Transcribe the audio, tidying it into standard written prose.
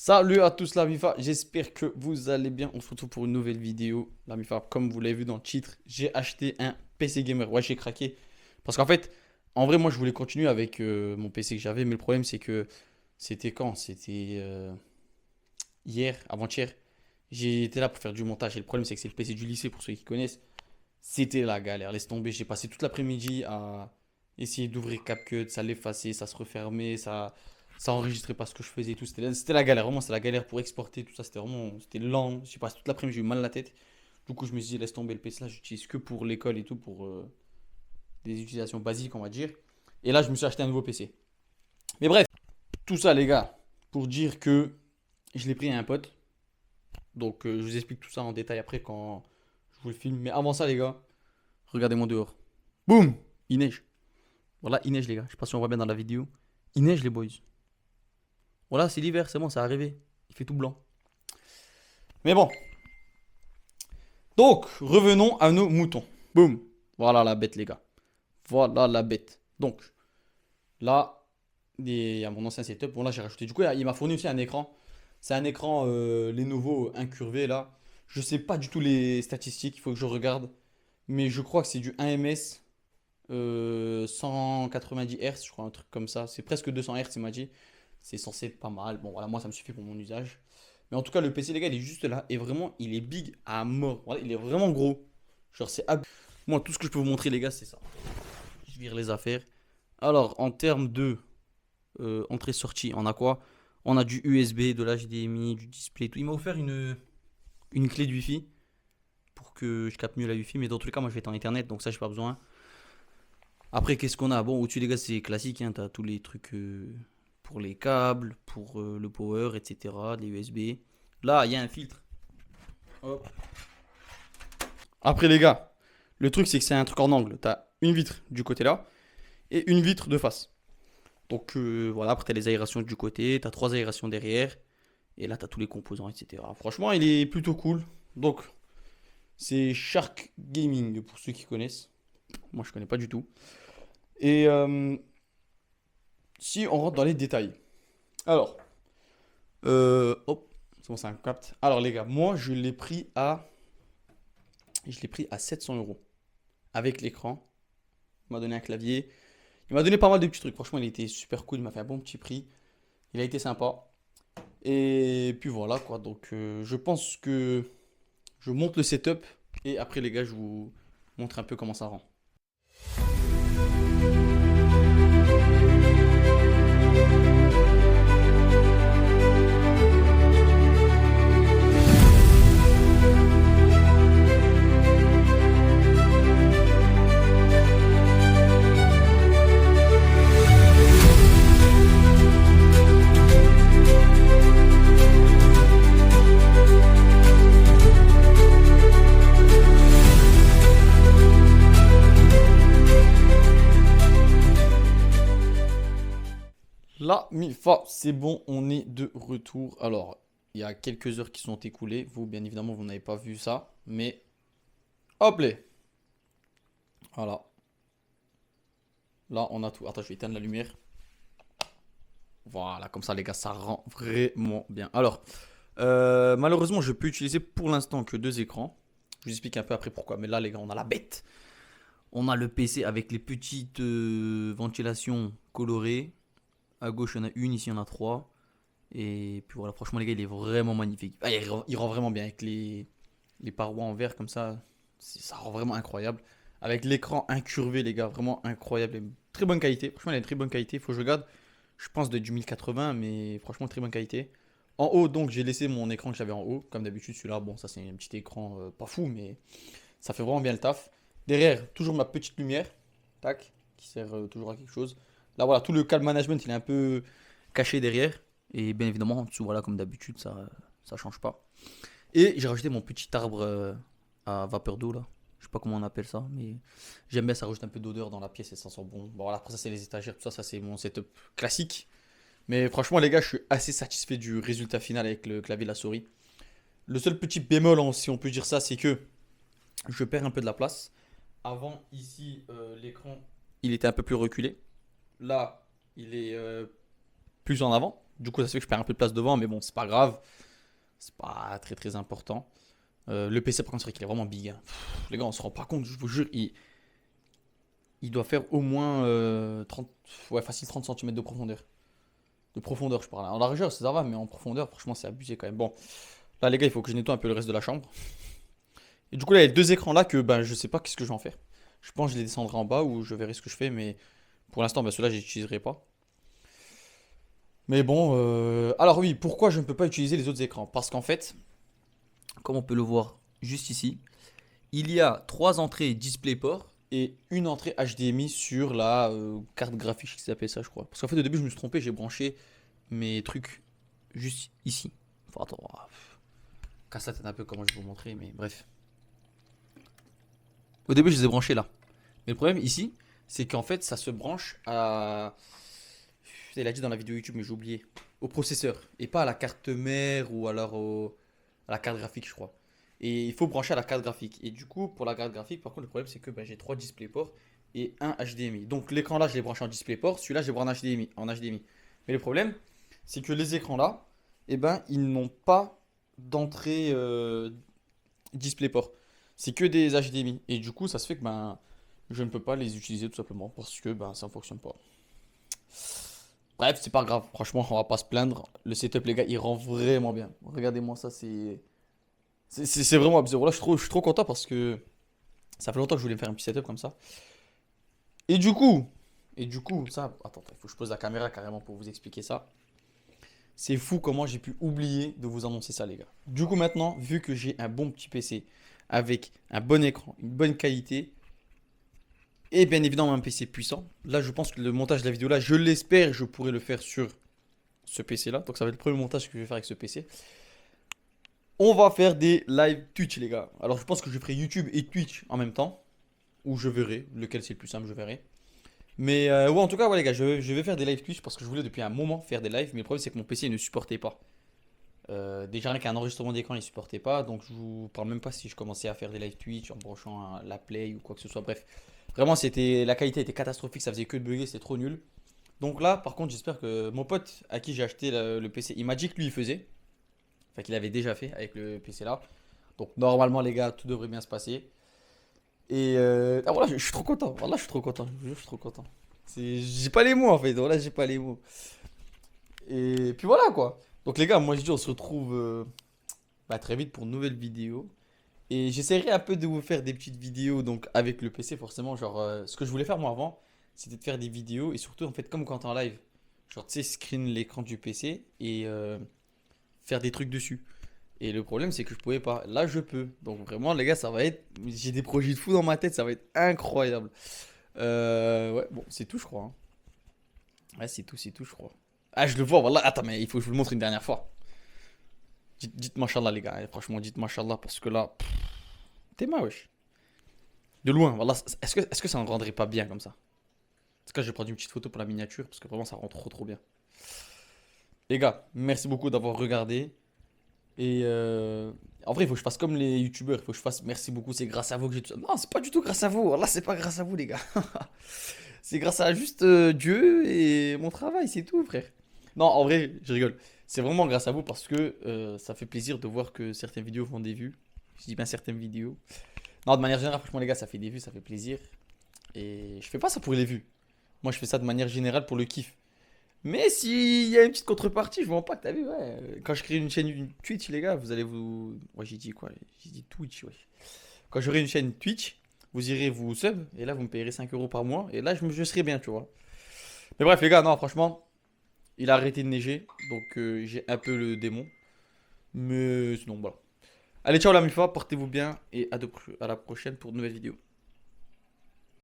Salut à tous la MIFA, j'espère que vous allez bien. On se retrouve pour une nouvelle vidéo. La MIFA, comme vous l'avez vu dans le titre, j'ai acheté un PC gamer. Ouais, j'ai craqué. Parce qu'en fait, en vrai, moi je voulais continuer avec mon PC que j'avais. Mais le problème, c'est que c'était quand? C'était hier, avant-hier. J'étais là pour faire du montage. Et le problème, c'est que c'est le PC du lycée pour ceux qui connaissent. C'était la galère. Laisse tomber. J'ai passé toute l'après-midi à essayer d'ouvrir CapCut. Ça l'effaçait, ça se refermait, ça enregistrait pas ce que je faisais et tout. C'était la galère, vraiment, c'était la galère pour exporter tout ça. C'était vraiment, c'était lent. J'ai passé toute l'après-midi, j'ai eu mal à la tête. Du coup, je me suis dit, laisse tomber le PC là, j'utilise que pour l'école et tout, pour des utilisations basiques, on va dire. Et là, je me suis acheté un nouveau PC. Mais bref, tout ça, les gars, pour dire que je l'ai pris à un pote. Donc, je vous explique tout ça en détail après quand je vous le filme. Mais avant ça, les gars, regardez-moi dehors. Boum! Il neige. Voilà, il neige, les gars. Je sais pas si on voit bien dans la vidéo. Il neige, les boys. Voilà, c'est l'hiver, c'est bon, c'est arrivé. Il fait tout blanc. Mais bon, donc revenons à nos moutons. Boum. Voilà la bête, les gars. Voilà la bête. Donc, là, il y a mon ancien setup. Bon, là, j'ai rajouté. Du coup, il m'a fourni aussi un écran. C'est un écran Lenovo incurvé, là. Je sais pas du tout les statistiques, il faut que je regarde. Mais je crois que c'est du 1 ms 190 Hz, je crois, un truc comme ça. C'est presque 200 Hz, il m'a dit. C'est censé être pas mal. Bon, voilà, moi, ça me suffit pour mon usage. Mais en tout cas, le PC, les gars, il est juste là. Et vraiment, il est big à mort. Voilà, il est vraiment gros. Genre, moi, tout ce que je peux vous montrer, les gars, c'est ça. Je vire les affaires. Alors, en termes de entrée-sortie, on a quoi? On a du USB, de l'HDMI, du display, tout. Il m'a offert une clé de Wi-Fi pour que je capte mieux la Wi-Fi. Mais dans tous les cas, moi, je vais être en Ethernet, donc ça, j'ai pas besoin. Après, qu'est-ce qu'on a? Bon, au-dessus, les gars, c'est classique. Hein, t'as tous les trucs pour les câbles, pour le power, etc. Les USB. Là, il y a un filtre. Hop. Après, les gars, le truc, c'est que c'est un truc en angle. T'as une vitre du côté là et une vitre de face. Donc, voilà. Après, t'as les aérations du côté. T'as trois aérations derrière. Et là, t'as tous les composants, etc. Franchement, il est plutôt cool. Donc, c'est Shark Gaming pour ceux qui connaissent. Moi, je connais pas du tout. Et si on rentre dans les détails. Alors, hop, c'est bon, ça capte. Alors les gars, moi je l'ai pris à 700 euros avec l'écran. Il m'a donné un clavier. Il m'a donné pas mal de petits trucs. Franchement, il était super cool. Il m'a fait un bon petit prix. Il a été sympa. Et puis voilà quoi. Donc je pense que je monte le setup et après les gars, je vous montre un peu comment ça rend. Là, Mifa, c'est bon, on est de retour. Alors, il y a quelques heures qui sont écoulées. Vous, bien évidemment, vous n'avez pas vu ça. Mais, hop là. Voilà. Là, on a tout. Attends, je vais éteindre la lumière. Voilà, comme ça, les gars, ça rend vraiment bien. Alors, malheureusement, je peux utiliser pour l'instant que deux écrans. Je vous explique un peu après pourquoi. Mais là, les gars, on a la bête. On a le PC avec les petites ventilations colorées. À gauche, il y en a une, ici, il y en a trois. Et puis voilà, franchement, les gars, il est vraiment magnifique. Ah, il rend vraiment bien avec les parois en verre comme ça. Ça rend vraiment incroyable. Avec l'écran incurvé, les gars, vraiment incroyable. Et très bonne qualité. Franchement, il a une très bonne qualité. Il faut que je regarde. Je pense de du 1080, mais franchement, très bonne qualité. En haut, donc, j'ai laissé mon écran que j'avais en haut. Comme d'habitude, celui-là, bon, ça, c'est un petit écran pas fou, mais ça fait vraiment bien le taf. Derrière, toujours ma petite lumière. Tac, qui sert toujours à quelque chose. Là, voilà, tout le câble management, il est un peu caché derrière. Et bien évidemment, en dessous, voilà, comme d'habitude, ça change pas. Et j'ai rajouté mon petit arbre à vapeur d'eau, là. Je sais pas comment on appelle ça, mais j'aime bien, ça rajoute un peu d'odeur dans la pièce et ça sent bon. Bon, voilà, après, ça, c'est les étagères, tout ça, ça, c'est mon setup classique. Mais franchement, les gars, je suis assez satisfait du résultat final avec le clavier et la souris. Le seul petit bémol, si on peut dire ça, c'est que je perds un peu de la place. Avant, ici, l'écran, il était un peu plus reculé. Là, il est plus en avant. Du coup, ça fait que je perds un peu de place devant, mais bon, c'est pas grave. C'est pas très très important. Le PC, par contre, c'est vrai qu'il est vraiment big, hein. Les gars, on se rend pas compte, je vous jure, il doit faire au moins 30, ouais, facile 30 centimètres de profondeur. De profondeur, je parle. En largeur, ça va, mais en profondeur, franchement, c'est abusé quand même. Bon, là, les gars, il faut que je nettoie un peu le reste de la chambre. Et du coup, là, il y a deux écrans là que ben, je sais pas qu'est-ce que je vais en faire. Je pense que je les descendrai en bas ou je verrai ce que je fais, mais pour l'instant, ben, ceux-là, je les utiliserai pas. Mais bon, alors oui, pourquoi je ne peux pas utiliser les autres écrans? Parce qu'en fait, comme on peut le voir juste ici, il y a trois entrées DisplayPort et une entrée HDMI sur la carte graphique, qui s'appelle ça, je crois. Parce qu'en fait, au début, je me suis trompé, j'ai branché mes trucs juste ici. Enfin, attends, casse la tête un peu comment je vais vous montrer, mais bref. Au début, je les ai branchés là. Mais le problème ici, c'est qu'en fait, ça se branche à. Il a dit dans la vidéo YouTube, mais j'ai oublié. Au processeur. Et pas à la carte mère ou alors à la carte graphique, je crois. Et il faut brancher à la carte graphique. Et du coup, pour la carte graphique, par contre, le problème, c'est que ben, j'ai trois DisplayPort et un HDMI. Donc l'écran là, je l'ai branché en DisplayPort. Celui-là, je l'ai branché en HDMI. Mais le problème, c'est que les écrans là, eh ben, ils n'ont pas d'entrée DisplayPort. C'est que des HDMI. Et du coup, ça se fait que ben, je ne peux pas les utiliser tout simplement parce que ben, ça ne fonctionne pas. Bref, c'est pas grave. Franchement, on va pas se plaindre. Le setup, les gars, il rend vraiment bien. Regardez-moi ça, c'est vraiment abusé. Voilà, je suis trop content parce que ça fait longtemps que je voulais me faire un petit setup comme ça. Et du coup, ça. Attends, il faut que je pose la caméra carrément pour vous expliquer ça. C'est fou comment j'ai pu oublier de vous annoncer ça, les gars. Du coup, maintenant, vu que j'ai un bon petit PC avec un bon écran, une bonne qualité, et bien évidemment un PC puissant. Là, je pense que le montage de la vidéo là, je l'espère, je pourrai le faire sur ce PC là. Donc ça va être le premier montage que je vais faire avec ce PC. On va faire des live Twitch, les gars. Alors je pense que je ferai YouTube et Twitch en même temps. Ou je verrai, lequel c'est le plus simple, je verrai. Mais ouais, en tout cas, ouais, les gars, je vais faire des live Twitch parce que je voulais depuis un moment faire des lives. Mais le problème, c'est que mon PC il ne supportait pas. Déjà, rien qu'un enregistrement d'écran, il ne supportait pas. Donc je vous parle même pas si je commençais à faire des live Twitch en branchant la Play ou quoi que ce soit. Bref, vraiment, la qualité était catastrophique. Ça faisait que de bugger, c'était trop nul. Donc là, par contre, j'espère que mon pote à qui j'ai acheté le PC, il m'a dit que lui il faisait. Enfin, qu'il avait déjà fait avec le PC là. Donc normalement, les gars, tout devrait bien se passer. Et ah, voilà, je suis trop content. Voilà, je suis trop content. Je vous jure, je suis trop content. J'ai pas les mots en fait. Voilà, j'ai pas les mots. Et puis voilà quoi. Donc les gars, moi je dis, on se retrouve bah, très vite pour une nouvelle vidéo. Et j'essaierai un peu de vous faire des petites vidéos donc avec le PC forcément. Genre, ce que je voulais faire moi avant, c'était de faire des vidéos et surtout en fait comme quand t'es en live. Genre, tu sais, screen l'écran du PC et faire des trucs dessus. Et le problème, c'est que je pouvais pas. Là, je peux. Donc vraiment, les gars, ça va être. J'ai des projets de fou dans ma tête, ça va être incroyable. Ouais, bon, c'est tout, je crois, hein. Ouais, c'est tout, je crois. Ah, je le vois, voilà. Attends, mais il faut que je vous le montre une dernière fois. Dites machallah, les gars, hein. Franchement, dites machallah, parce que là, t'es ma wesh. De loin, voilà. Est-ce que ça ne rendrait pas bien comme ça? En tout cas, je vais prendre une petite photo pour la miniature, parce que vraiment, ça rend trop, trop bien. Les gars, merci beaucoup d'avoir regardé. Et en vrai, il faut que je fasse comme les youtubeurs. Il faut que je fasse merci beaucoup, c'est grâce à vous que j'ai tout ça. Non, c'est pas du tout grâce à vous. Là, c'est pas grâce à vous, les gars. C'est grâce à juste Dieu et mon travail, c'est tout, frère. Non, en vrai, je rigole. C'est vraiment grâce à vous parce que ça fait plaisir de voir que certaines vidéos font des vues. Je dis bien certaines vidéos. Non, de manière générale, franchement, les gars, ça fait des vues, ça fait plaisir. Et je fais pas ça pour les vues. Moi, je fais ça de manière générale pour le kiff. Mais s'il y a une petite contrepartie, je vois pas que t'as vu, ouais. Quand je crée une chaîne une Twitch, les gars, vous allez vous. Ouais, j'ai dit quoi? J'ai dit Twitch, ouais. Quand j'aurai une chaîne Twitch, vous irez vous sub, et là, vous me payerez 5 euros par mois, et là, je serai bien, tu vois. Mais bref, les gars, non, franchement, il a arrêté de neiger, donc j'ai un peu le démon. Mais sinon, voilà. Allez, ciao la MIFA, portez-vous bien, et à la prochaine pour de nouvelles vidéos.